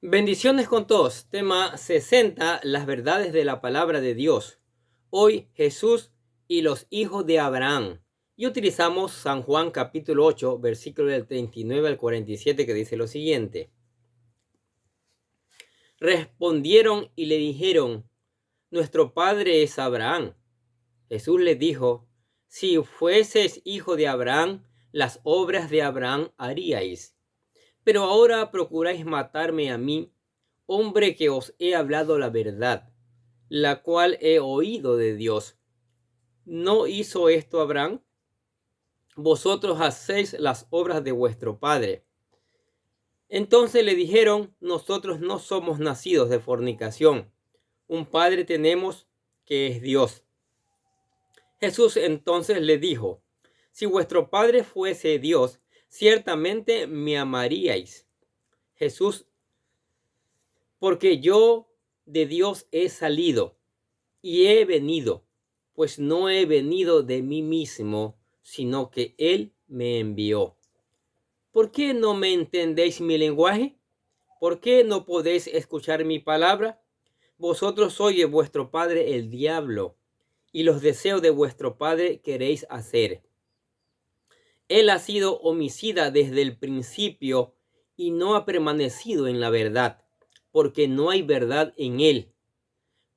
Bendiciones con todos. Tema 60. Las verdades de la palabra de Dios. Hoy Jesús y los hijos de Abraham. Y utilizamos San Juan capítulo 8, versículo del 39 al 47, que dice lo siguiente. Respondieron y le dijeron: nuestro padre es Abraham. Jesús les dijo: si fueseis hijo de Abraham, las obras de Abraham haríais. Pero ahora procuráis matarme a mí, hombre que os he hablado la verdad, la cual he oído de Dios. ¿No hizo esto Abraham? Vosotros hacéis las obras de vuestro padre. Entonces le dijeron: nosotros no somos nacidos de fornicación. Un padre tenemos, que es Dios. Jesús entonces le dijo: si vuestro padre fuese Dios, ciertamente me amaríais. Jesús: porque yo de Dios he salido y he venido, pues no he venido de mí mismo, sino que Él me envió. ¿Por qué no me entendéis mi lenguaje? ¿Por qué no podéis escuchar mi palabra? Vosotros sois de vuestro padre el diablo, y los deseos de vuestro padre queréis hacer. Él ha sido homicida desde el principio y no ha permanecido en la verdad, porque no hay verdad en él.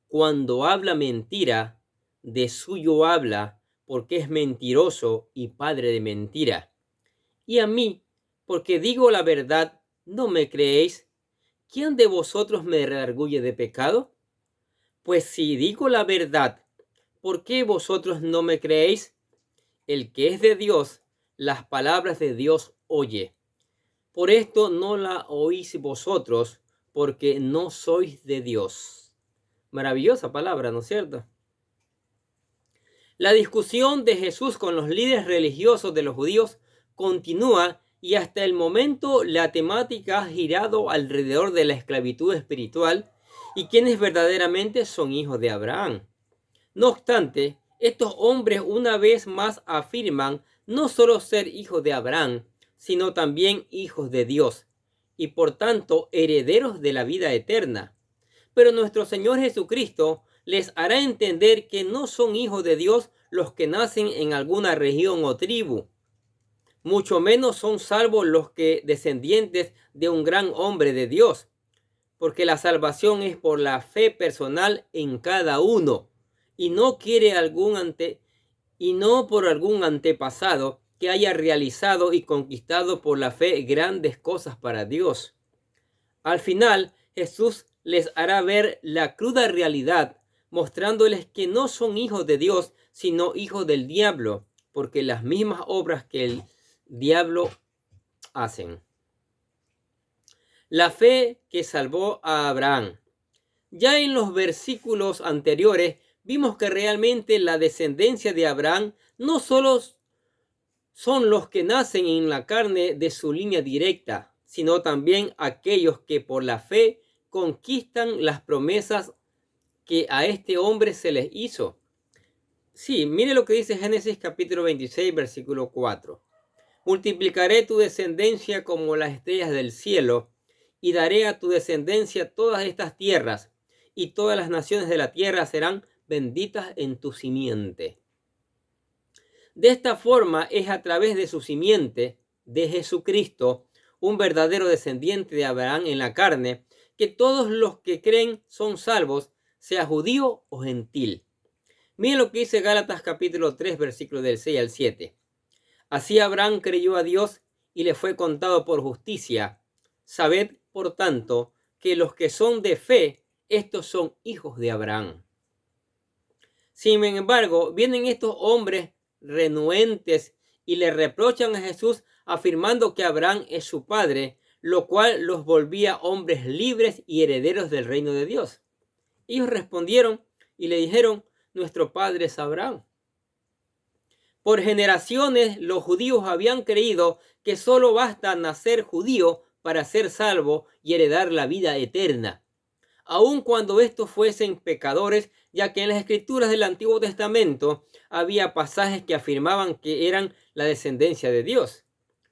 Cuando habla mentira, de suyo habla, porque es mentiroso y padre de mentira. Y a mí, porque digo la verdad, ¿no me creéis? ¿Quién de vosotros me redarguye de pecado? Pues si digo la verdad, ¿por qué vosotros no me creéis? El que es de Dios, las palabras de Dios oye. Por esto no la oís vosotros, porque no sois de Dios. Maravillosa palabra, ¿no es cierto? La discusión de Jesús con los líderes religiosos de los judíos continúa, y hasta el momento la temática ha girado alrededor de la esclavitud espiritual y quienes verdaderamente son hijos de Abraham. No obstante, estos hombres una vez más afirman no solo ser hijos de Abraham, sino también hijos de Dios, y por tanto herederos de la vida eterna. Pero nuestro Señor Jesucristo les hará entender que no son hijos de Dios los que nacen en alguna región o tribu. Mucho menos son salvos los que descendientes de un gran hombre de Dios, porque la salvación es por la fe personal en cada uno, y no por algún antepasado que haya realizado y conquistado por la fe grandes cosas para Dios. Al final, Jesús les hará ver la cruda realidad, mostrándoles que no son hijos de Dios, sino hijos del diablo, porque las mismas obras que el diablo hacen. La fe que salvó a Abraham. Ya en los versículos anteriores vimos que realmente la descendencia de Abraham no solo son los que nacen en la carne de su línea directa, sino también aquellos que por la fe conquistan las promesas que a este hombre se les hizo. Sí, mire lo que dice Génesis capítulo 26, versículo 4. Multiplicaré tu descendencia como las estrellas del cielo, y daré a tu descendencia todas estas tierras, y todas las naciones de la tierra serán benditas en tu simiente. De esta forma es a través de su simiente, de Jesucristo, un verdadero descendiente de Abraham en la carne, que todos los que creen son salvos, sea judío o gentil. Miren lo que dice Gálatas capítulo 3, versículos del 6 al 7. Así Abraham creyó a Dios y le fue contado por justicia. Sabed, por tanto, que los que son de fe, estos son hijos de Abraham. Sin embargo, vienen estos hombres renuentes y le reprochan a Jesús afirmando que Abraham es su padre, lo cual los volvía hombres libres y herederos del reino de Dios. Ellos respondieron y le dijeron: nuestro padre es Abraham. Por generaciones los judíos habían creído que solo basta nacer judío para ser salvo y heredar la vida eterna, aun cuando estos fuesen pecadores, ya que en las escrituras del Antiguo Testamento había pasajes que afirmaban que eran la descendencia de Dios.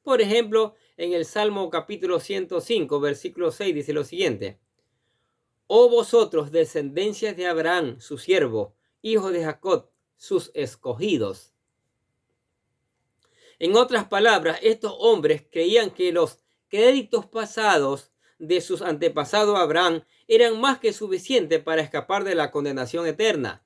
Por ejemplo, en el Salmo capítulo 105, versículo 6, dice lo siguiente: Oh vosotros, descendencias de Abraham, su siervo, hijos de Jacob, sus escogidos. En otras palabras, estos hombres creían que los créditos pasados de sus antepasados Abraham eran más que suficientes para escapar de la condenación eterna.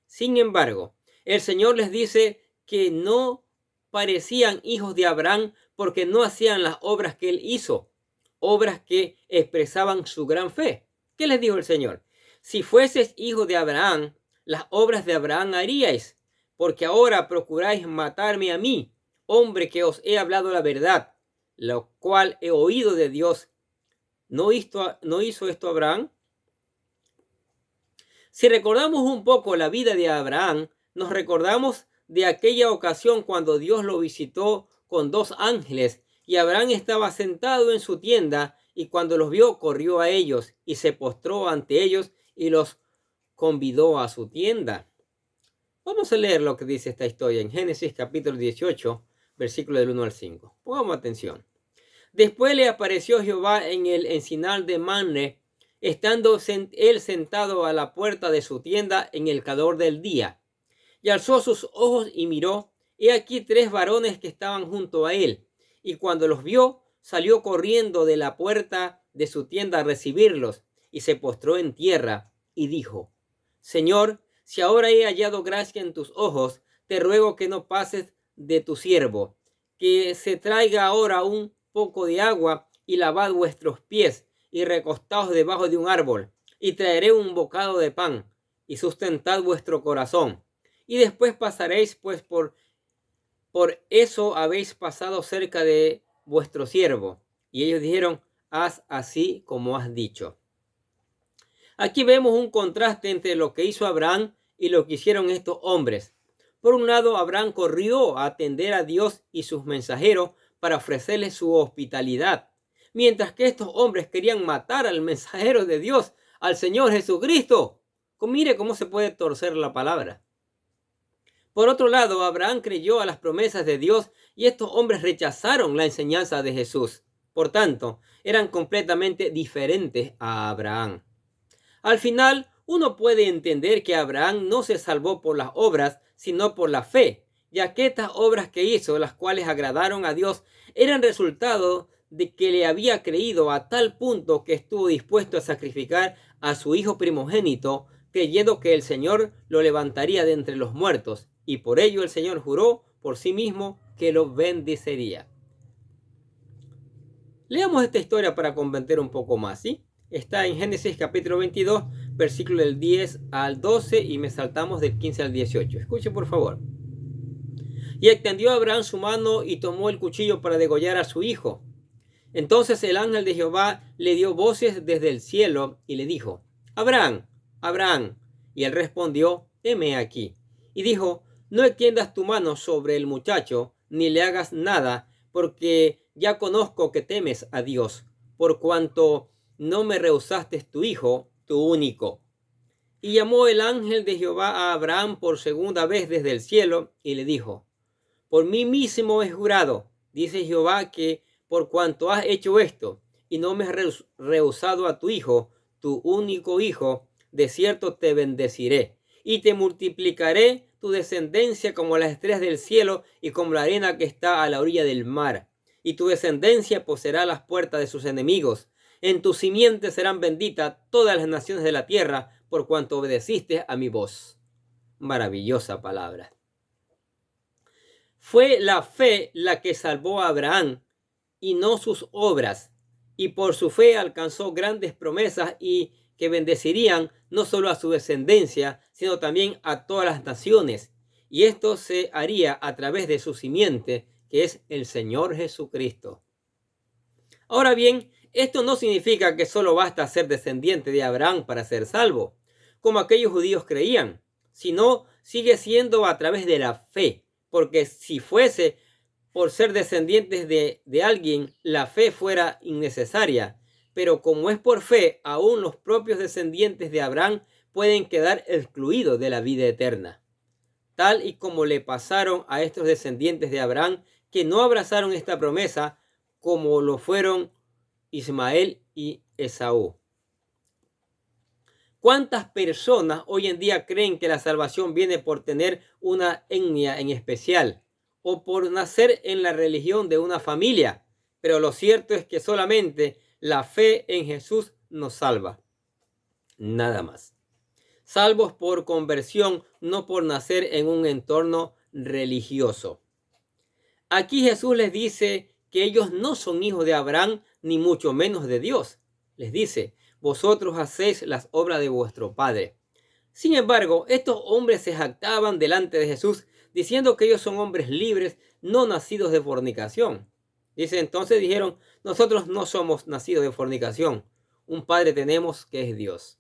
Sin embargo, el Señor les dice que no parecían hijos de Abraham porque no hacían las obras que él hizo, obras que expresaban su gran fe. ¿Qué les dijo el Señor? Si fueses hijo de Abraham, las obras de Abraham haríais, porque ahora procuráis matarme a mí, hombre que os he hablado la verdad, lo cual he oído de Dios. ¿No hizo esto Abraham? Si recordamos un poco la vida de Abraham, nos recordamos de aquella ocasión cuando Dios lo visitó con 2 ángeles y Abraham estaba sentado en su tienda y cuando los vio corrió a ellos y se postró ante ellos y los convidó a su tienda. Vamos a leer lo que dice esta historia en Génesis capítulo 18, versículo del 1 al 5. Pongamos atención. Después le apareció Jehová en el encinar de Manre, estando él sentado a la puerta de su tienda en el calor del día. Y alzó sus ojos y miró, he aquí 3 varones que estaban junto a él. Y cuando los vio, salió corriendo de la puerta de su tienda a recibirlos, y se postró en tierra, y dijo: Señor, si ahora he hallado gracia en tus ojos, te ruego que no pases de tu siervo, que se traiga ahora un poco de agua, y lavad vuestros pies, y recostaos debajo de un árbol, y traeré un bocado de pan, y sustentad vuestro corazón. Y después pasaréis, pues por eso habéis pasado cerca de vuestro siervo. Y ellos dijeron: haz así como has dicho. Aquí vemos un contraste entre lo que hizo Abraham y lo que hicieron estos hombres. Por un lado, Abraham corrió a atender a Dios y sus mensajeros para ofrecerles su hospitalidad, mientras que estos hombres querían matar al mensajero de Dios, al Señor Jesucristo. Mire cómo se puede torcer la palabra. Por otro lado, Abraham creyó a las promesas de Dios y estos hombres rechazaron la enseñanza de Jesús. Por tanto, eran completamente diferentes a Abraham. Al final, uno puede entender que Abraham no se salvó por las obras, sino por la fe, ya que estas obras que hizo, las cuales agradaron a Dios, eran resultado de que le había creído a tal punto que estuvo dispuesto a sacrificar a su hijo primogénito, creyendo que el Señor lo levantaría de entre los muertos, y por ello el Señor juró por sí mismo que lo bendeciría. Leamos esta historia para comprender un poco más, ¿sí? Está en Génesis capítulo 22, versículo del 10 al 12 y me saltamos del 15 al 18. Escuche por favor. Y extendió Abraham su mano y tomó el cuchillo para degollar a su hijo. Entonces el ángel de Jehová le dio voces desde el cielo y le dijo: Abraham, Abraham. Y él respondió: heme aquí. Y dijo: no extiendas tu mano sobre el muchacho, ni le hagas nada, porque ya conozco que temes a Dios, por cuanto no me rehusaste tu hijo, tu único. Y llamó el ángel de Jehová a Abraham por segunda vez desde el cielo, y le dijo: por mí mismo he jurado, dice Jehová, que por cuanto has hecho esto, y no me has rehusado a tu hijo, tu único hijo, de cierto te bendeciré, y te multiplicaré tu descendencia como las estrellas del cielo, y como la arena que está a la orilla del mar. Y tu descendencia poseerá las puertas de sus enemigos. En tu simiente serán benditas todas las naciones de la tierra, por cuanto obedeciste a mi voz. Maravillosa palabra. Fue la fe la que salvó a Abraham y no sus obras, y por su fe alcanzó grandes promesas y que bendecirían no solo a su descendencia, sino también a todas las naciones. Y esto se haría a través de su simiente, que es el Señor Jesucristo. Ahora bien, esto no significa que solo basta ser descendiente de Abraham para ser salvo, como aquellos judíos creían, sino sigue siendo a través de la fe, porque si fuese por ser descendientes de alguien, la fe fuera innecesaria. Pero como es por fe, aún los propios descendientes de Abraham pueden quedar excluidos de la vida eterna. Tal y como le pasaron a estos descendientes de Abraham, que no abrazaron esta promesa, como lo fueron Ismael y Esaú. ¿Cuántas personas hoy en día creen que la salvación viene por tener una etnia en especial o por nacer en la religión de una familia? Pero lo cierto es que solamente la fe en Jesús nos salva. Nada más. Salvos por conversión, no por nacer en un entorno religioso. Aquí Jesús les dice que ellos no son hijos de Abraham, ni mucho menos de Dios. Les dice: vosotros hacéis las obras de vuestro padre. Sin embargo, estos hombres se jactaban delante de Jesús, diciendo que ellos son hombres libres, no nacidos de fornicación. Dice, entonces dijeron: nosotros no somos nacidos de fornicación. Un padre tenemos, que es Dios.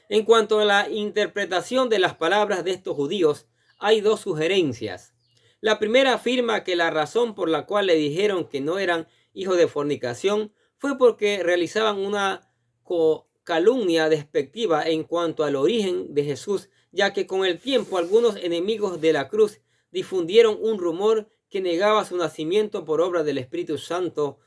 En cuanto a la interpretación de las palabras de estos judíos, hay dos sugerencias. La primera afirma que la razón por la cual le dijeron que no eran hijos de fornicación fue porque realizaban una calumnia despectiva en cuanto al origen de Jesús, ya que con el tiempo algunos enemigos de la cruz difundieron un rumor que negaba su nacimiento por obra del Espíritu Santo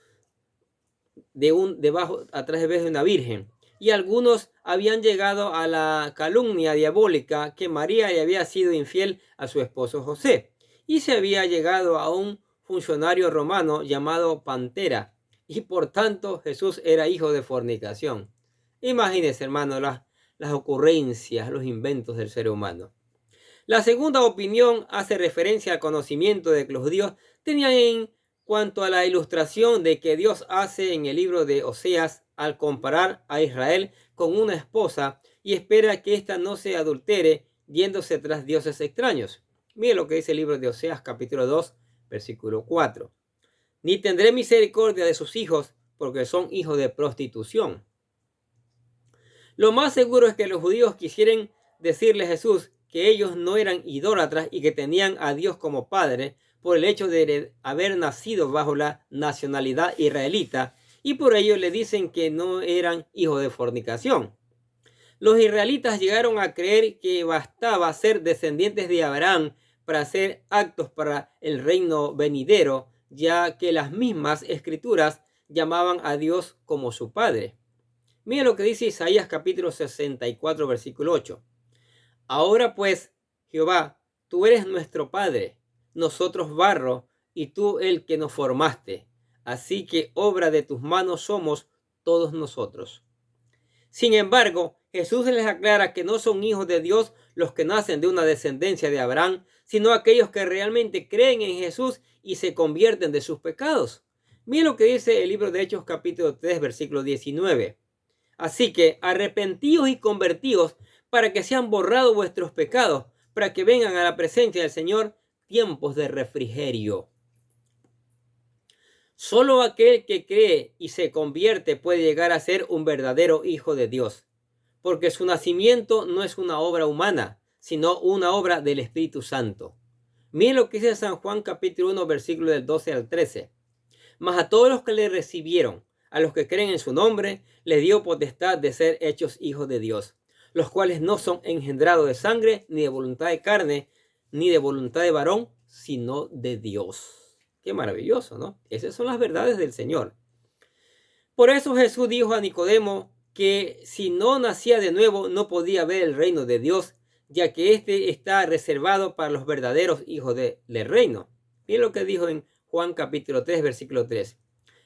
a través de una virgen. Y algunos habían llegado a la calumnia diabólica que María le había sido infiel a su esposo José. Y se había llegado a un funcionario romano llamado Pantera. Y por tanto Jesús era hijo de fornicación. Imagínense, hermano, las ocurrencias, los inventos del ser humano. La segunda opinión hace referencia al conocimiento de que los judíos tenían en cuanto a la ilustración de que Dios hace en el libro de Oseas al comparar a Israel con una esposa y espera que ésta no se adultere yéndose tras dioses extraños. Mire lo que dice el libro de Oseas capítulo 2, versículo 4. Ni tendré misericordia de sus hijos, porque son hijos de prostitución. Lo más seguro es que los judíos quisieran decirle a Jesús que ellos no eran idólatras y que tenían a Dios como padre por el hecho de haber nacido bajo la nacionalidad israelita, y por ello le dicen que no eran hijos de fornicación. Los israelitas llegaron a creer que bastaba ser descendientes de Abraham para hacer actos para el reino venidero, ya que las mismas escrituras llamaban a Dios como su padre. Mira lo que dice Isaías capítulo 64, versículo 8. Ahora pues, Jehová, tú eres nuestro Padre, nosotros barro, y tú el que nos formaste. Así que obra de tus manos somos todos nosotros. Sin embargo, Jesús les aclara que no son hijos de Dios los que nacen de una descendencia de Abraham, sino aquellos que realmente creen en Jesús y se convierten de sus pecados. Miren lo que dice el libro de Hechos capítulo 3, versículo 19. Así que arrepentíos y convertíos para que sean borrados vuestros pecados, para que vengan a la presencia del Señor tiempos de refrigerio. Solo aquel que cree y se convierte puede llegar a ser un verdadero hijo de Dios, porque su nacimiento no es una obra humana, sino una obra del Espíritu Santo. Miren lo que dice San Juan capítulo 1, versículo del 12 al 13. Mas a todos los que le recibieron, a los que creen en su nombre, les dio potestad de ser hechos hijos de Dios, los cuales no son engendrados de sangre, ni de voluntad de carne, ni de voluntad de varón, sino de Dios. Qué maravilloso, ¿no? Esas son las verdades del Señor. Por eso Jesús dijo a Nicodemo que si no nacía de nuevo no podía ver el reino de Dios, ya que este está reservado para los verdaderos hijos del reino. Miren lo que dijo en Juan capítulo 3, versículo 3.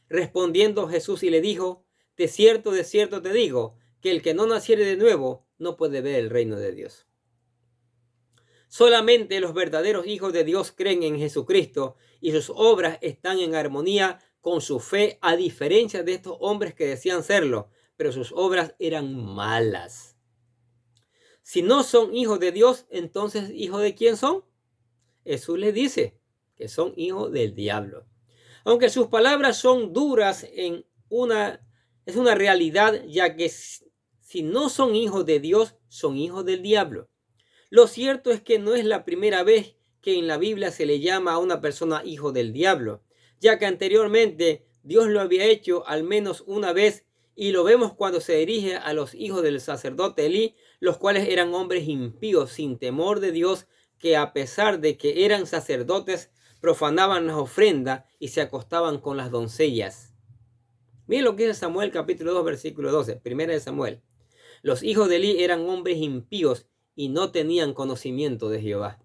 Respondiendo Jesús y le dijo: de cierto te digo, que el que no naciere de nuevo no puede ver el reino de Dios. Solamente los verdaderos hijos de Dios creen en Jesucristo y sus obras están en armonía con su fe, a diferencia de estos hombres que decían serlo, pero sus obras eran malas. Si no son hijos de Dios, entonces ¿hijos de quién son? Jesús les dice que son hijos del diablo. Aunque sus palabras son duras, es una realidad, ya que si no son hijos de Dios, son hijos del diablo. Lo cierto es que no es la primera vez que en la Biblia se le llama a una persona hijo del diablo, ya que anteriormente Dios lo había hecho al menos una vez, y lo vemos cuando se dirige a los hijos del sacerdote Elí, los cuales eran hombres impíos, sin temor de Dios, que a pesar de que eran sacerdotes, profanaban las ofrendas y se acostaban con las doncellas. Miren lo que dice Samuel capítulo 2 versículo 12, primera de Samuel. Los hijos de Eli eran hombres impíos y no tenían conocimiento de Jehová.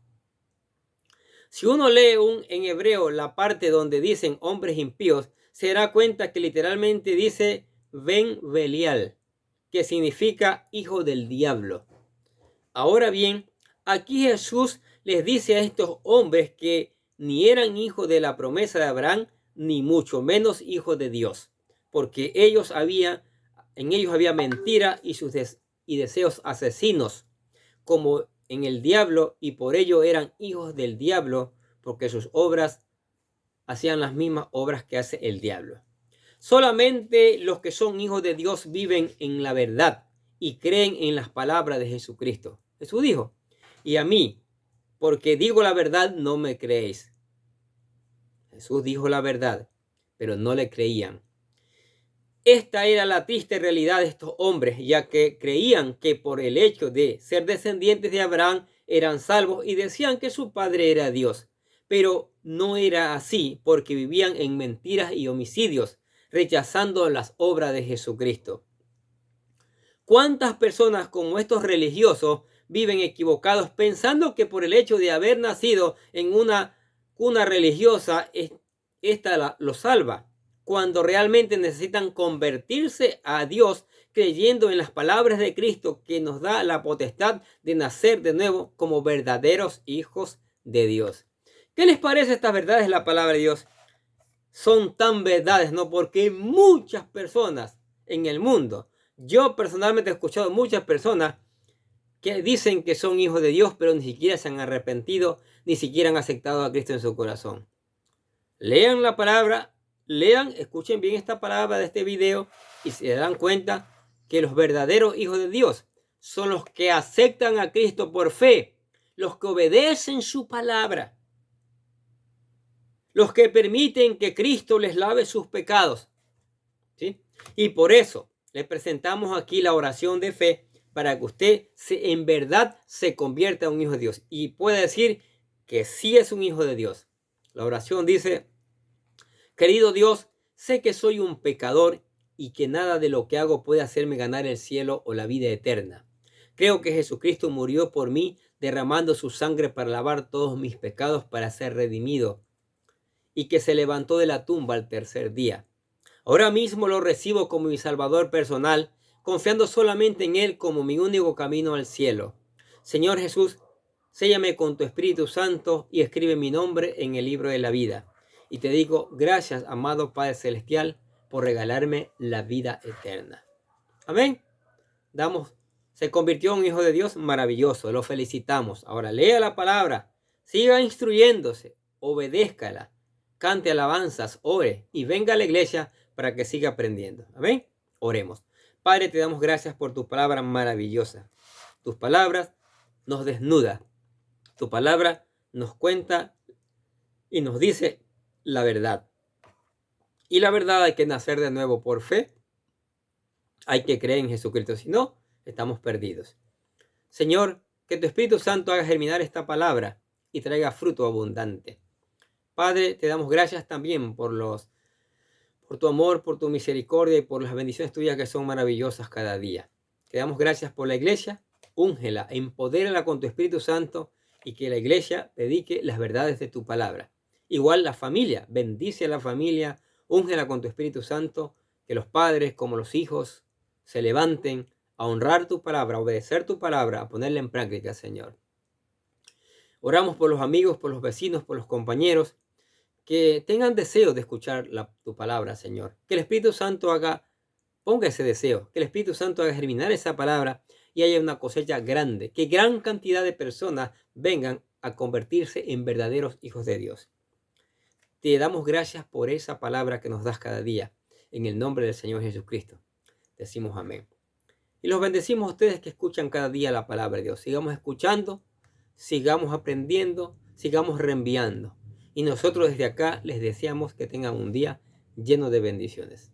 Si uno lee en hebreo la parte donde dicen hombres impíos, se dará cuenta que literalmente dice Ben Belial, que significa hijo del diablo. Ahora bien, aquí Jesús les dice a estos hombres que ni eran hijos de la promesa de Abraham, ni mucho menos hijos de Dios, porque en ellos había mentira y deseos asesinos, como en el diablo, y por ello eran hijos del diablo, porque sus obras hacían las mismas obras que hace el diablo. Solamente los que son hijos de Dios viven en la verdad y creen en las palabras de Jesucristo. Jesús dijo, y a mí, porque digo la verdad, no me creéis. Jesús dijo la verdad, pero no le creían. Esta era la triste realidad de estos hombres, ya que creían que por el hecho de ser descendientes de Abraham eran salvos y decían que su padre era Dios. Pero no era así, porque vivían en mentiras y homicidios, rechazando las obras de Jesucristo. ¿Cuántas personas como estos religiosos viven equivocados pensando que por el hecho de haber nacido en una cuna religiosa, esta lo salva, cuando realmente necesitan convertirse a Dios creyendo en las palabras de Cristo, que nos da la potestad de nacer de nuevo como verdaderos hijos de Dios? ¿Qué les parece estas verdades de la palabra de Dios? Son tan verdades, ¿no? Porque muchas personas en el mundo, yo personalmente he escuchado muchas personas que dicen que son hijos de Dios, pero ni siquiera se han arrepentido, ni siquiera han aceptado a Cristo en su corazón. Lean la palabra, escuchen bien esta palabra de este video y se dan cuenta que los verdaderos hijos de Dios son los que aceptan a Cristo por fe, los que obedecen su palabra, los que permiten que Cristo les lave sus pecados, ¿sí? Y por eso le presentamos aquí la oración de fe para que usted en verdad se convierta en un hijo de Dios y pueda decir que sí es un hijo de Dios. La oración dice: querido Dios, sé que soy un pecador y que nada de lo que hago puede hacerme ganar el cielo o la vida eterna. Creo que Jesucristo murió por mí, derramando su sangre para lavar todos mis pecados, para ser redimido, y que se levantó de la tumba al tercer día. Ahora mismo lo recibo como mi Salvador personal, confiando solamente en Él como mi único camino al cielo. Señor Jesús, séllame con tu Espíritu Santo y escribe mi nombre en el libro de la vida. Y te digo, gracias, amado Padre Celestial, por regalarme la vida eterna. Amén. Se convirtió en un hijo de Dios maravilloso, lo felicitamos. Ahora lea la palabra, siga instruyéndose, obedézcala, cante alabanzas, ore y venga a la iglesia para que siga aprendiendo. Amén. Oremos. Padre, te damos gracias por tu palabra maravillosa. Tus palabras nos desnuda. Tu palabra nos cuenta y nos dice la verdad. Y la verdad, hay que nacer de nuevo por fe. Hay que creer en Jesucristo. Si no, estamos perdidos. Señor, que tu Espíritu Santo haga germinar esta palabra y traiga fruto abundante. Padre, te damos gracias también por tu amor, por tu misericordia y por las bendiciones tuyas que son maravillosas cada día. Te damos gracias por la iglesia. Úngela, empodérala con tu Espíritu Santo y que la iglesia predique las verdades de tu palabra. Igual la familia, bendice a la familia, úngela con tu Espíritu Santo, que los padres como los hijos se levanten a honrar tu palabra, a obedecer tu palabra, a ponerla en práctica, Señor. Oramos por los amigos, por los vecinos, por los compañeros, que tengan deseo de escuchar tu palabra, Señor. Que el Espíritu Santo ponga ese deseo, que el Espíritu Santo haga germinar esa palabra y haya una cosecha grande, que gran cantidad de personas vengan a convertirse en verdaderos hijos de Dios. Te damos gracias por esa palabra que nos das cada día. En el nombre del Señor Jesucristo. Decimos amén. Y los bendecimos a ustedes que escuchan cada día la palabra de Dios. Sigamos escuchando, sigamos aprendiendo, sigamos reenviando. Y nosotros desde acá les deseamos que tengan un día lleno de bendiciones.